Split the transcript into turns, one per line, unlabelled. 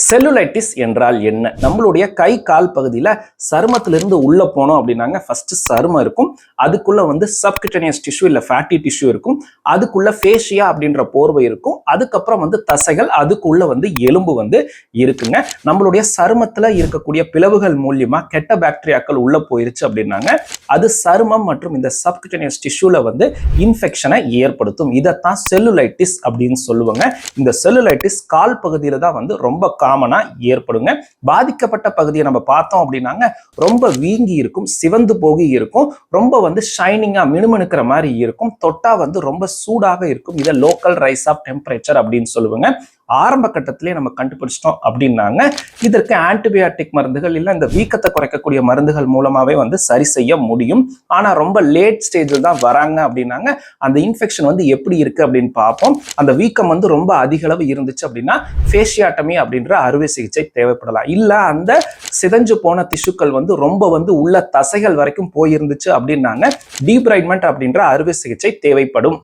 Cellulitis என்றால் என்ன? நம்மளுடைய கை கால் பகுதியில சருமத்திலிருந்து உள்ள போனோம் அப்படின்னாங்க, ஃபர்ஸ்ட் சருமம் இருக்கும். அதுக்குள்ள சப்குட்டேனியஸ் டிஷ்யூ இல்ல ஃபேட்டி டிஷ்யூ இருக்கும். அதுக்குள்ள ஃபேஷியா அப்படின்ற போர்வை இருக்கும். அதுக்கப்புறம் தசைகள், அதுக்குள்ள எலும்பு இருக்குங்க. நம்மளுடைய சருமத்துல இருக்கக்கூடிய பிளவுகள் மூலியமா கெட்ட பாக்டீரியாக்கள் உள்ள போயிருச்சு அப்படின்னாங்க, அது சருமம் மற்றும் இந்த சப்குட்டேனியஸ் டிஷ்யூல இன்ஃபெக்ஷனை ஏற்படுத்தும். இதைத்தான் செல்லுலைட்டிஸ் அப்படின்னு சொல்லுவாங்க. இந்த செல்லுலைட்டிஸ் கால் பகுதியில தான் ரொம்ப காமனா ஏற்படுங்க. பாதிக்கப்பட்ட பகுதியை நம்ம பார்த்தோம் அப்படின்னாங்க, ரொம்ப வீங்கி இருக்கும், சிவந்து போகி இருக்கும், ரொம்ப ஷைனிங்கா மினுமினுக்கிற மாதிரி இருக்கும், தொட்டா ரொம்ப சூடாக இருக்கும். இதை லோக்கல் ரைஸ் ஆஃப் டெம்பரேச்சர் அப்படின்னு சொல்லுவாங்க. ஆரம்ப கட்டத்திலே நம்ம கண்டுபிடிச்சிட்டோம் அப்படின்னாங்க, இதற்கு ஆன்டிபயாட்டிக் மருந்துகள் இல்ல இந்த வீக்கத்தை குறைக்கக்கூடிய மருந்துகள் மூலமாவே சரி செய்ய முடியும். ஆனா ரொம்ப லேட் ஸ்டேஜில் தான் வராங்க அப்படின்னாங்க, அந்த இன்ஃபெக்ஷன் எப்படி இருக்கு அப்படின்னு பார்ப்போம். அந்த வீக்கம் ரொம்ப அதிக அளவு இருந்துச்சு அப்படின்னா ஃபேஷியாட்டமி அப்படின்ற அறுவை சிகிச்சை தேவைப்படலாம். இல்ல அந்த சிதைஞ்சு போன திசுக்கள் ரொம்ப உள்ள தசைகள் வரைக்கும் போயிருந்துச்சு அப்படின்னாங்க டீப்ரைட்மெண்ட் அப்படின்ற அறுவை சிகிச்சை தேவைப்படும்.